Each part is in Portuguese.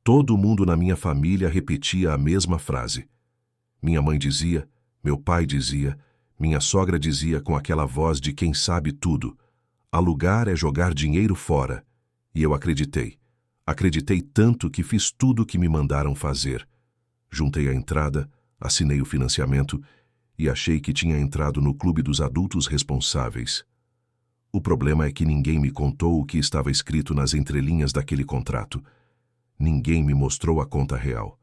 Todo mundo na minha família repetia a mesma frase. Minha mãe dizia, meu pai dizia, minha sogra dizia com aquela voz de quem sabe tudo: alugar é jogar dinheiro fora. E eu acreditei. Acreditei tanto que fiz tudo o que me mandaram fazer. Juntei a entrada, assinei o financiamento e achei que tinha entrado no clube dos adultos responsáveis. O problema é que ninguém me contou o que estava escrito nas entrelinhas daquele contrato. Ninguém me mostrou a conta real.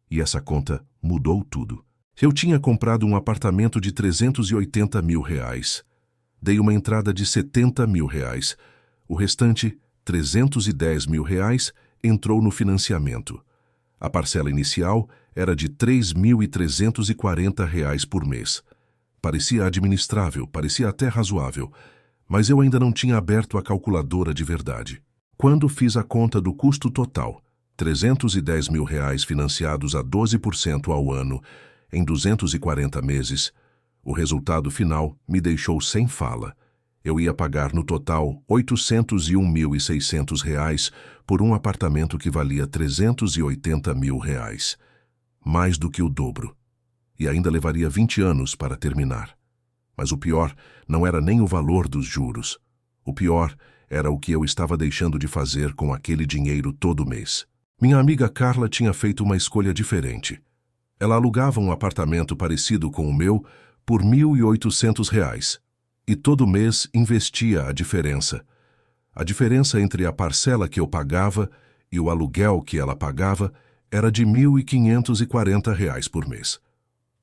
E essa conta mudou tudo. Eu tinha comprado um apartamento de R$380 mil. Dei uma entrada de R$70 mil. O restante, R$310 mil, entrou no financiamento. A parcela inicial era de R$3.340 por mês. Parecia administrável, parecia até razoável, mas eu ainda não tinha aberto a calculadora de verdade. Quando fiz a conta do custo total, R$310 mil financiados a 12% ao ano, em 240 meses, o resultado final me deixou sem fala. Eu ia pagar no total R$801.600 por um apartamento que valia R$380 mil. Mais do que o dobro. E ainda levaria 20 anos para terminar. Mas o pior não era nem o valor dos juros. O pior era o que eu estava deixando de fazer com aquele dinheiro todo mês. Minha amiga Carla tinha feito uma escolha diferente. Ela alugava um apartamento parecido com o meu por R$1.800 e todo mês investia a diferença. A diferença entre a parcela que eu pagava e o aluguel que ela pagava era de R$1.540 por mês.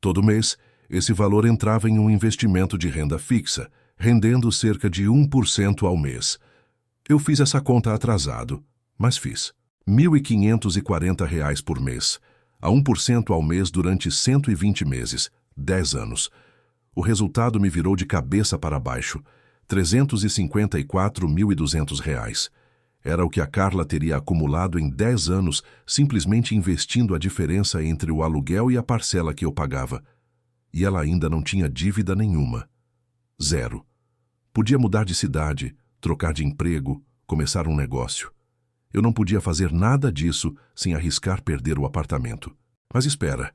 Todo mês, esse valor entrava em um investimento de renda fixa, rendendo cerca de 1% ao mês. Eu fiz essa conta atrasado, mas fiz. R$1.540 por mês, a 1% ao mês durante 120 meses, 10 anos. O resultado me virou de cabeça para baixo, R$354.200. Era o que a Carla teria acumulado em 10 anos simplesmente investindo a diferença entre o aluguel e a parcela que eu pagava. E ela ainda não tinha dívida nenhuma. Zero. Podia mudar de cidade, trocar de emprego, começar um negócio. Eu não podia fazer nada disso sem arriscar perder o apartamento. Mas espera,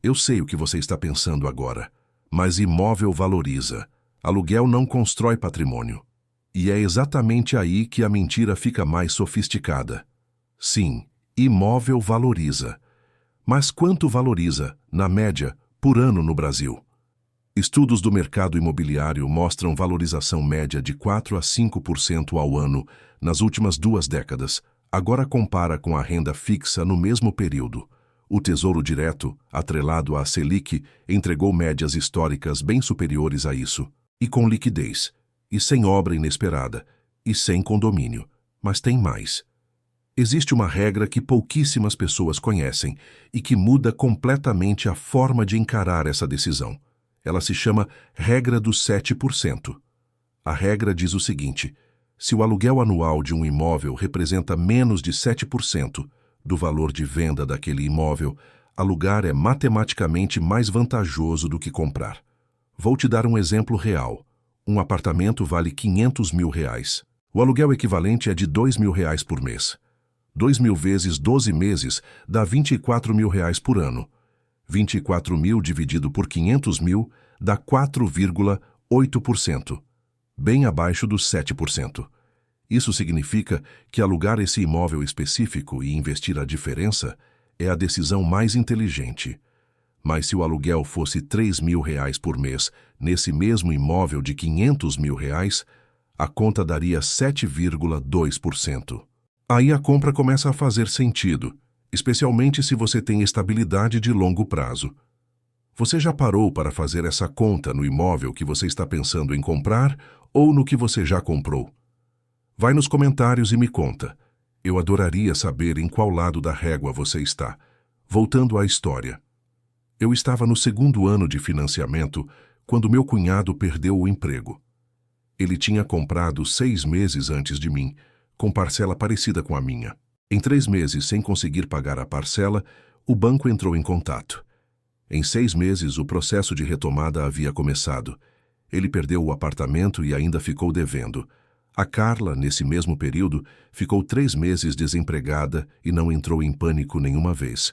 eu sei o que você está pensando agora. Mas imóvel valoriza. Aluguel não constrói patrimônio. E é exatamente aí que a mentira fica mais sofisticada. Sim, imóvel valoriza. Mas quanto valoriza, na média, por ano no Brasil? Estudos do mercado imobiliário mostram valorização média de 4 a 5% ao ano nas últimas 2 décadas. Agora compara com a renda fixa no mesmo período. O Tesouro Direto, atrelado à Selic, entregou médias históricas bem superiores a isso. E com liquidez, e sem obra inesperada, e sem condomínio. Mas tem mais. Existe uma regra que pouquíssimas pessoas conhecem e que muda completamente a forma de encarar essa decisão. Ela se chama regra dos 7%. A regra diz o seguinte: se o aluguel anual de um imóvel representa menos de 7% do valor de venda daquele imóvel, alugar é matematicamente mais vantajoso do que comprar. Vou te dar um exemplo real. Um apartamento vale R$500 mil. O aluguel equivalente é de R$2 mil por mês. 2 mil vezes 12 meses dá R$24 mil por ano. 24 mil dividido por 500 mil dá 4,8%, bem abaixo dos 7%. Isso significa que alugar esse imóvel específico e investir a diferença é a decisão mais inteligente. Mas se o aluguel fosse R$3 mil por mês nesse mesmo imóvel de R$500 mil, a conta daria 7,2%. Aí a compra começa a fazer sentido, especialmente se você tem estabilidade de longo prazo. Você já parou para fazer essa conta no imóvel que você está pensando em comprar ou no que você já comprou? Vai nos comentários e me conta. Eu adoraria saber em qual lado da régua você está. Voltando à história. Eu estava no 2º ano de financiamento quando meu cunhado perdeu o emprego. Ele tinha comprado 6 meses antes de mim, com parcela parecida com a minha. Em 3 meses, sem conseguir pagar a parcela, o banco entrou em contato. Em 6 meses, o processo de retomada havia começado. Ele perdeu o apartamento e ainda ficou devendo. A Carla, nesse mesmo período, ficou 3 meses desempregada e não entrou em pânico nenhuma vez.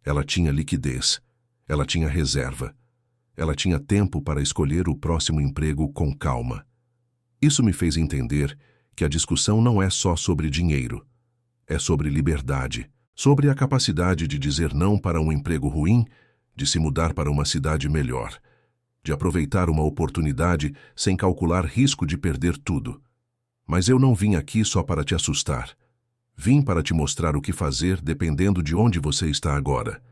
Ela tinha liquidez, ela tinha reserva, ela tinha tempo para escolher o próximo emprego com calma. Isso me fez entender que a discussão não é só sobre dinheiro, é sobre liberdade, sobre a capacidade de dizer não para um emprego ruim, de se mudar para uma cidade melhor, de aproveitar uma oportunidade sem calcular risco de perder tudo. Mas eu não vim aqui só para te assustar. Vim para te mostrar o que fazer dependendo de onde você está agora.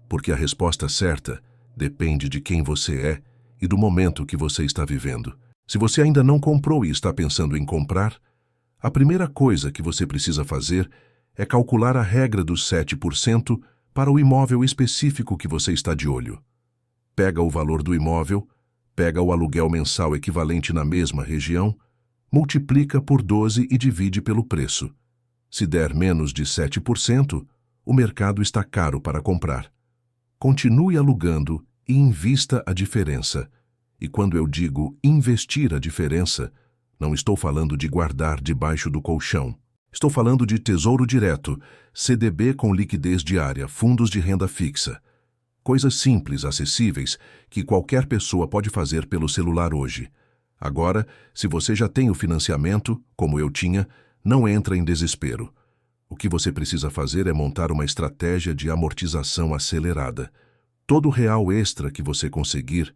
Porque a resposta certa depende de quem você é e do momento que você está vivendo. Se você ainda não comprou e está pensando em comprar, a primeira coisa que você precisa fazer é calcular a regra dos 7% para o imóvel específico que você está de olho. Pega o valor do imóvel, pega o aluguel mensal equivalente na mesma região, multiplica por 12 e divide pelo preço. Se der menos de 7%, o mercado está caro para comprar. Continue alugando e invista a diferença. E quando eu digo investir a diferença, não estou falando de guardar debaixo do colchão. Estou falando de tesouro direto, CDB com liquidez diária, fundos de renda fixa. Coisas simples, acessíveis, que qualquer pessoa pode fazer pelo celular hoje. Agora, se você já tem o financiamento, como eu tinha, não entra em desespero. O que você precisa fazer é montar uma estratégia de amortização acelerada. Todo real extra que você conseguir,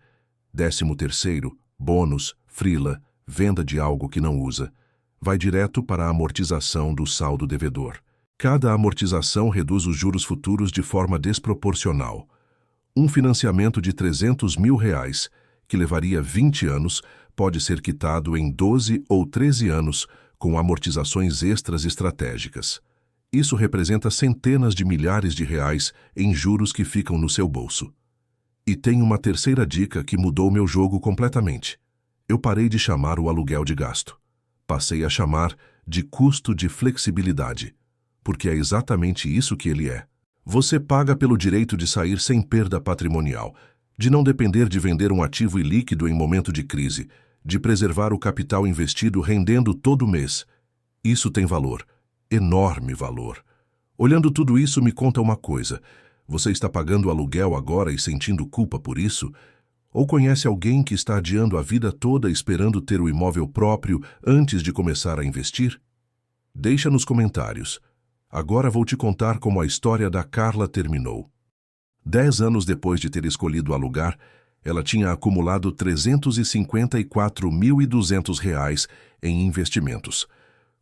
13º, bônus, freela, venda de algo que não usa, vai direto para a amortização do saldo devedor. Cada amortização reduz os juros futuros de forma desproporcional. Um financiamento de R$300 mil, que levaria 20 anos, pode ser quitado em 12 ou 13 anos com amortizações extras estratégicas. Isso representa centenas de milhares de reais em juros que ficam no seu bolso. E tem uma terceira dica que mudou meu jogo completamente. Eu parei de chamar o aluguel de gasto. Passei a chamar de custo de flexibilidade, porque é exatamente isso que ele é. Você paga pelo direito de sair sem perda patrimonial, de não depender de vender um ativo ilíquido em momento de crise, de preservar o capital investido rendendo todo mês. Isso tem valor, enorme valor. Olhando tudo isso, me conta uma coisa. Você está pagando aluguel agora e sentindo culpa por isso? Ou conhece alguém que está adiando a vida toda esperando ter o imóvel próprio antes de começar a investir? Deixa nos comentários. Agora vou te contar como a história da Carla terminou. 10 anos depois de ter escolhido alugar, ela tinha acumulado R$354.200 em investimentos.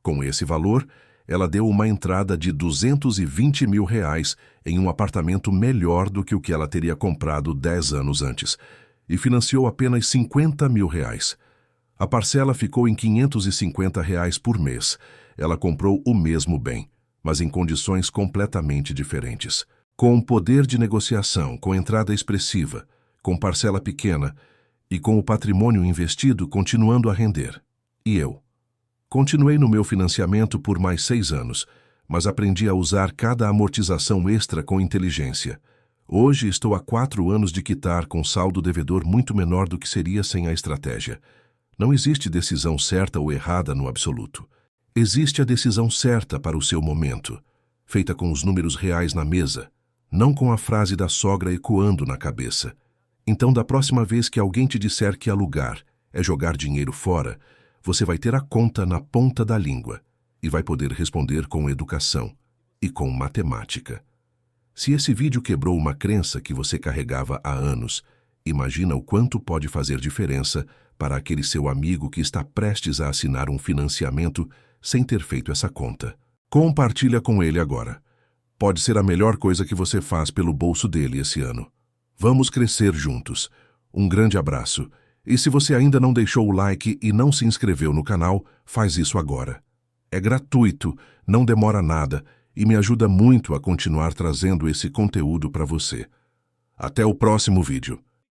Com esse valor, ela deu uma entrada de R$220 mil em um apartamento melhor do que o que ela teria comprado 10 anos antes, e financiou apenas R$50 mil. A parcela ficou em R$550 por mês. Ela comprou o mesmo bem, mas em condições completamente diferentes. Com poder de negociação, com entrada expressiva, com parcela pequena e com o patrimônio investido continuando a render. E eu? Continuei no meu financiamento por mais 6 anos, mas aprendi a usar cada amortização extra com inteligência. Hoje estou há 4 anos de quitar com saldo devedor muito menor do que seria sem a estratégia. Não existe decisão certa ou errada no absoluto. Existe a decisão certa para o seu momento, feita com os números reais na mesa, não com a frase da sogra ecoando na cabeça. Então, da próxima vez que alguém te disser que alugar é jogar dinheiro fora, você vai ter a conta na ponta da língua e vai poder responder com educação e com matemática. Se esse vídeo quebrou uma crença que você carregava há anos, imagina o quanto pode fazer diferença para aquele seu amigo que está prestes a assinar um financiamento sem ter feito essa conta. Compartilha com ele agora. Pode ser a melhor coisa que você faz pelo bolso dele esse ano. Vamos crescer juntos. Um grande abraço. E se você ainda não deixou o like e não se inscreveu no canal, faz isso agora. É gratuito, não demora nada e me ajuda muito a continuar trazendo esse conteúdo para você. Até o próximo vídeo.